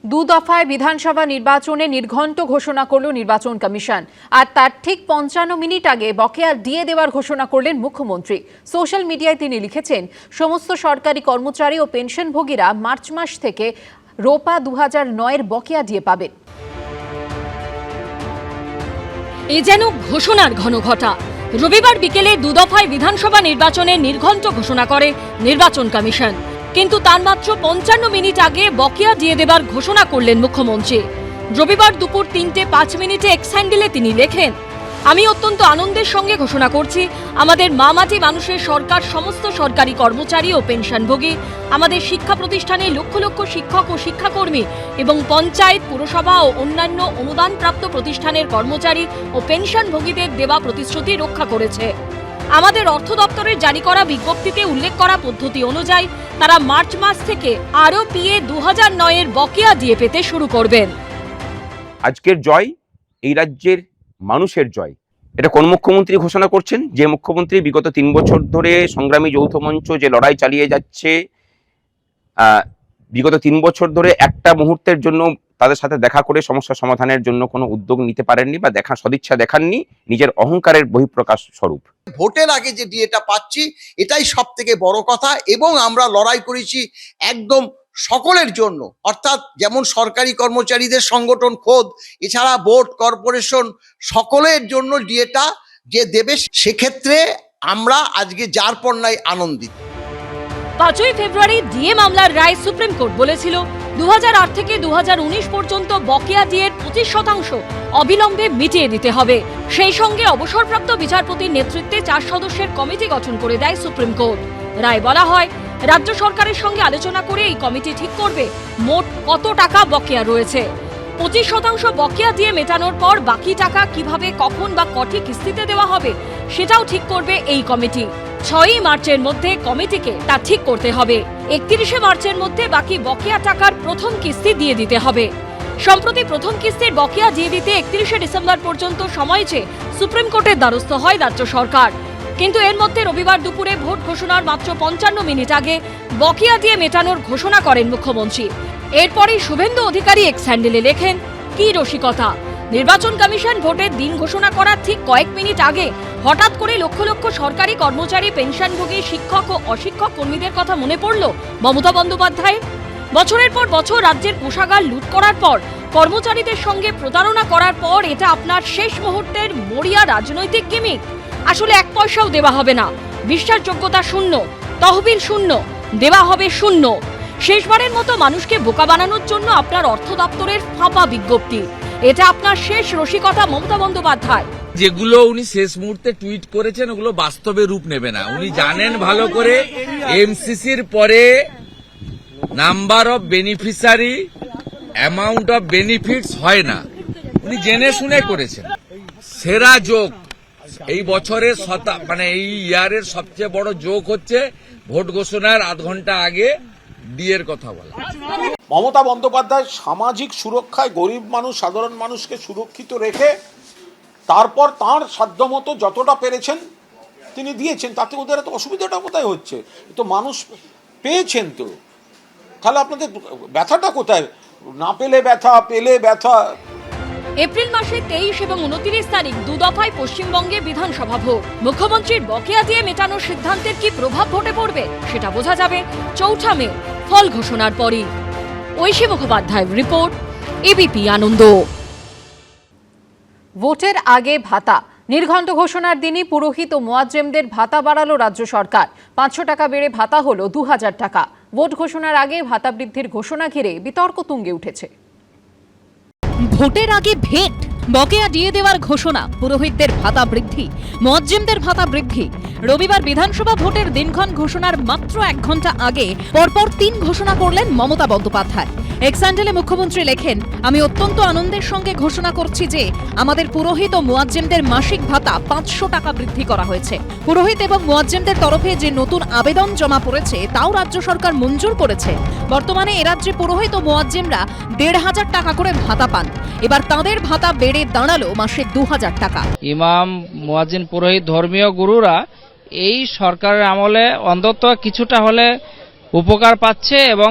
দু দফায় বিধানসভা নির্বাচনে নির্ঘণ্ট ঘোষণা করল নির্বাচন কমিশন। আর তার ঠিক ৫৫ মিনিট আগে বকেয়া দিয়ে দেওয়ার ঘোষণা করলেন মুখ্যমন্ত্রী। সোশ্যাল মিডিয়ায় তিনি লিখেছেন, সমস্ত সরকারি কর্মচারী ও পেনশনভোগীরা মার্চ মাস থেকে রোপা ২০০৯-এর বকেয়া দিয়ে পাবেন। এ যেন ঘোষণার ঘনঘটা। রবিবার বিকেলে দু দফায় বিধানসভা নির্বাচনে নির্ঘণ্ট ঘোষণা করে নির্বাচন কমিশন, কিন্তু তার মাত্র ৫৫ মিনিট আগে বকেয়া দিয়ে দেবার ঘোষণা করলেন মুখ্যমন্ত্রী। রবিবার দুপুর ৩:০৫ এক্স হ্যান্ডেলে তিনি লেখেন, আমি অত্যন্ত আনন্দের সঙ্গে ঘোষণা করছি, আমাদের মামাটি মানুষের সরকার সমস্ত সরকারি কর্মচারী ও পেনশনভোগী, আমাদের শিক্ষা প্রতিষ্ঠানে লক্ষ লক্ষ শিক্ষক ও শিক্ষাকর্মী এবং পঞ্চায়েত, পুরসভা ও অন্যান্য অনুদানপ্রাপ্ত প্রতিষ্ঠানের কর্মচারী ও পেনশনভোগীদের দেওয়া প্রতিশ্রুতি রক্ষা করেছে। আমাদের অর্থ দপ্তরের জারি করা বিজ্ঞপ্তিতে উল্লেখ করা পদ্ধতি অনুযায়ী তারা মার্চ মাস থেকে আরও পিএ ২০০৯-এর বকেয়া দিয়ে পেতে শুরু করবেন। আজকের জয় এই রাজ্যের মানুষের জয়। এটা কোন মুখ্যমন্ত্রী ঘোষণা করছেন? যে মুখ্যমন্ত্রী বিগত ৩ বছর ধরে সংগ্রামী যৌথ মঞ্চ যে লড়াই চালিয়ে যাচ্ছে, বিগত 3 বছর ধরে একটা মুহূর্তের জন্য তাদের সাথে দেখা করে সমস্যা সমাধানের জন্য কোনো উদ্যোগ নিতে পারেননি বা সদিচ্ছা দেখাননি, নিজের অহংকারের বহিঃপ্রকাশ স্বরূপ। ভোটের আগে যে ডিএটা পাচ্ছি এটাই সব থেকে বড় কথা, এবং আমরা লড়াই করেছি একদম সকলের জন্য, অর্থাৎ যেমন সরকারি কর্মচারীদের সংগঠন খোদ, এছাড়া বোর্ড, কর্পোরেশন সকলের জন্য ডিএটা যে দেবে, সেক্ষেত্রে আমরা আজকে যার পর নাই আনন্দিত। ৫ই ফেব্রুয়ারি ডিএ মামলার রায় সুপ্রিম কোর্ট বলেছিল ২০০৮ থেকে ২০১৯ পর্যন্ত বকেয়া ডিএর ২৫% অবিলম্বে মিটিয়ে দিতে হবে। সেই সঙ্গে অবসরপ্রাপ্ত বিচারপতির নেতৃত্বে ৪ সদস্যের কমিটি গঠন করে দেয় সুপ্রিম কোর্ট। রায় বলা হয়, রাজ্য সরকারের সঙ্গে আলোচনা করে এই কমিটি ঠিক করবে মোট কত টাকা বকেয়া রয়েছে। ২৫% বকেয়া দিয়ে মেটানোর পর বাকি টাকা কিভাবে, কখন বা কটি কিস্তিতে দেওয়া হবে সেটাও ঠিক করবে এই কমিটি। ৬ই মার্চের মধ্যে কমিটিকে তা ঠিক করতে হবে। ৩১শে মার্চের মধ্যে বাকি বকেয়া টাকার প্রথম কিস্তি দিয়ে দিতে হবে। সম্প্রতি প্রথম কিস্তির বকেয়া দিয়ে দিতে ৩১শে ডিসেম্বর পর্যন্ত সময় চেয়ে সুপ্রিম কোর্টের দ্বারস্থ হয় রাজ্য সরকার। কিন্তু এর মধ্যে রবিবার দুপুরে ভোট ঘোষণার মাত্র ৫৫ মিনিট আগে বকেয়া দিয়ে মেটানোর ঘোষণা করেন মুখ্যমন্ত্রী। এরপরই শুভেন্দু অধিকারী এক্স হ্যান্ডেলে লেখেন, কি রসিকতা! নির্বাচন কমিশন ভোটের দিন ঘোষণা করার ঠিক কয়েক মিনিট আগে হঠাৎ করে লক্ষ লক্ষ সরকারি কর্মচারী, পেনশনভোগী, শিক্ষক ও অশিক্ষক কর্মীদের কথা মনে পড়ল মমতা বন্দ্যোপাধ্যায়ের। বছরের পর বছর রাজ্যের কোষাগার লুট করার পর, কর্মচারীদের সঙ্গে প্রতারণা করার পর এটা আপনার শেষ মুহূর্তের মরিয়া রাজনৈতিক গিমিক। আসলে ১ পয়সাও দেওয়া হবে না, বিশ্বাসযোগ্যতা শূন্য, তহবিল শূন্য, দেওয়া হবে শূন্য। শেষবারের মতো মানুষকে বোকা বানানোর জন্য আপনার অর্থ দপ্তরের ফাঁপা বিজ্ঞপ্তি। এটা আপনার শেষ রসিকতা মমতা বন্দ্যোপাধ্যায়। যেগুলো উনি শেষ মুহূর্তে টুইট করেছেন ওগুলো বাস্তবে রূপ নেবে না। উনি জানেন ভালো করে এমসিসির পরে number of beneficiary, amount of benefits হয় না, উনি জেনে শুনে করেছেন। সেরা যোগ এই বছরের এই ইয়ারের সবচেয়ে বড় যোগ হচ্ছে ভোট ঘোষণার আধ ঘন্টা আগে ডিএর কথা বলা। মমতা বন্দ্যোপাধ্যায় সামাজিক সুরক্ষায় গরিব মানুষ, সাধারণ মানুষকে সুরক্ষিত রেখে তারপর তাঁর সাধ্যমতো যতটা পেরেছেন তিনি দিয়েছেন। তাতে ওদের এত অসুবিধাটা কোথায় হচ্ছে? তো মানুষ পেয়েছেন, তো তাহলে আপনাদের ব্যথাটা কোথায়? না পেলে ব্যথা, পেলে ব্যথা। এপ্রিল মাসে ২৩ এবং ২৯ তারিখ দু দফায় পশ্চিমবঙ্গে বিধানসভা ভোট। মুখ্যমন্ত্রীর বকেয়া দিয়ে মেটানোর সিদ্ধান্তের কি প্রভাব ভোটে পড়বে সেটা বোঝা যাবে ৪ঠা মে ফল ঘোষণার পরই। ঐশী মুখোপাধ্যায়ের রিপোর্ট, এবিপি আনন্দ। ভোটের আগে ভাতা নির্ঘণ্ট ঘোষণার দিনই পুরোহিত ও মুয়াজ্জেমদের ভাতা বাড়ালো রাজ্য সরকার। ৫০০ টাকা বেড়ে ভাতা হলো ২০০০ টাকা। ভোট ঘোষণার আগে ভাতা বৃদ্ধির ঘোষণা ঘিরে বিতর্ক তুঙ্গে উঠেছে। ভোটের আগে ভেট, বকেয়া দিয়ে দেওয়ার ঘোষণা, পুরোহিতদের ভাতা বৃদ্ধি, মুয়াজ্জেমদের ভাতা বৃদ্ধি। রবিবার বিধানসভা ভোটের দিনক্ষণ ঘোষণার মাত্র ১ ঘন্টা আগে পরপর ৩ ঘোষণা করলেন মমতা বন্দ্যোপাধ্যায়। এক্স হ্যান্ডেলে মুখ্যমন্ত্রী লেখেন, আমি অত্যন্ত আনন্দের সঙ্গে ঘোষণা করছি যে আমাদের পুরোহিত ও মুয়াজ্জেমদের মাসিক ভাতা ৫০০ টাকা বৃদ্ধি করা হয়েছে। পুরোহিত এবং মুয়াজ্জেমদের তরফে যে নতুন আবেদন জমা পড়েছে তাও রাজ্য সরকার মঞ্জুর করেছে। বর্তমানে এ রাজ্যে পুরোহিত ও মুয়াজ্জেমরা ১৫০০ টাকা করে ভাতা পান। এবার তাঁদের ভাতা বেড়ে দাঁড়ালো মাসে ২০০০ টাকা। ইমাম, মুয়াজ্জিন, পুরোহিত, ধর্মীয় গুরুরা এই সরকারের আমলে অন্তত কিছুটা হলে উপকার পাচ্ছে এবং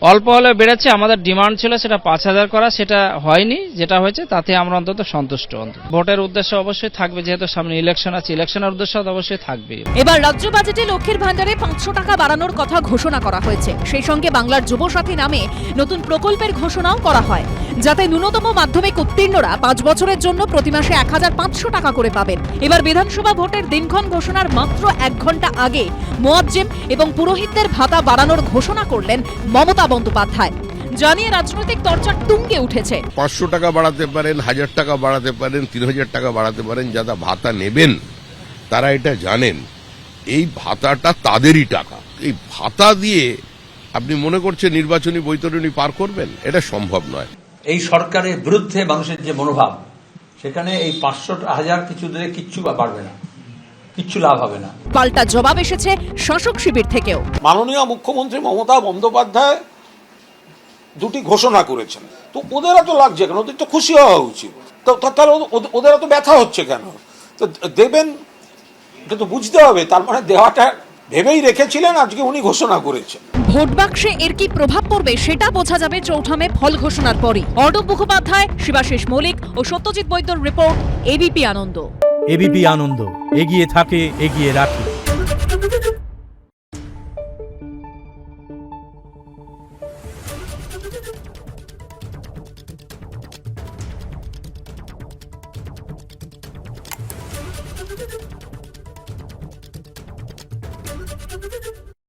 অল্প হলে বেড়েছে, আমাদের ডিমান্ড ছিল সেটা 5,000 করা, সেটা হয়নি। যেটা হয়েছে তাতে আমরা অন্তত সন্তুষ্ট। ভোটের উদ্দেশ্য অবশ্যই থাকবে, যেহেতু সামনে ইলেকশন আছে, ইলেকশনের উদ্দেশ্য অবশ্যই থাকবে। এবার রাজ্য বাজেটে লক্ষ্মীর ভান্ডারে 500 টাকা বাড়ানোর কথা ঘোষণা করা হয়েছে। সেই সঙ্গে বাংলার যুবসাথী নামে নতুন প্রকল্পের ঘোষণাও করা হয়, যাতে ন্যূনতম মাধ্যমিক উত্তীর্ণরা 5 বছরের জন্য প্রতি মাসে 1,500 টাকা করে পাবেন। এবার বিধানসভা ভোটের দিনক্ষণ ঘোষণার মাত্র 1 ঘন্টা আগে মুয়াজ্জিম এবং পুরোহিতদের ভাতা বাড়ানোর ঘোষণা করলেন মমতা বন্দ্যোপাধ্যায়। জানিয়ে রাজনৈতিক চর্চা তুঙ্গে উঠেছে। 500 টাকা বাড়াতে পারেন, 1000 টাকা বাড়াতে পারেন, 3000 টাকা বাড়াতে পারেন। যারা ভাতা নেবেন তারা এটা জানেন, এই ভাতাটা তাদেরই টাকা। এই ভাতা দিয়ে আপনি মনে করছেন নির্বাচনী বৈতরণী পার করবেন? এটা সম্ভব নয়। এই সরকারের বিরুদ্ধে মানুষের যে মনোভাব, সেখানে এই 500,000 কিছু দিলে কিচ্ছু বাড়বে না, কিচ্ছু লাভ হবে না। পাল্টা জবাব এসেছে শাসক শিবির থেকেও। মাননীয় মুখ্যমন্ত্রী মমতা বন্দ্যোপাধ্যায় দুটি ঘোষণা করেছেন, তো ওদের এত লাগছে কেন? ওদের তো খুশি হওয়া উচিত। তো তাহলে ওদের এত ব্যথা হচ্ছে কেন? তো দেবেন, এটা তো বুঝতে হবে। তার মানে দেওয়াটা ভেবেই রেখেছিলেন, আজকে উনি ঘোষণা করেছেন। ভোট বাক্সে এর কি প্রভাব পড়বে সেটা বোঝা যাবে 4 মে ফল ঘোষণার পরই। অর্ণব মুখোপাধ্যায়, শিবাশিস মৌলিক ও সত্যজিৎ বৈদ্যর রিপোর্ট, এবিপি আনন্দ। এবিপি আনন্দ, এগিয়ে থাকে, এগিয়ে রাখে।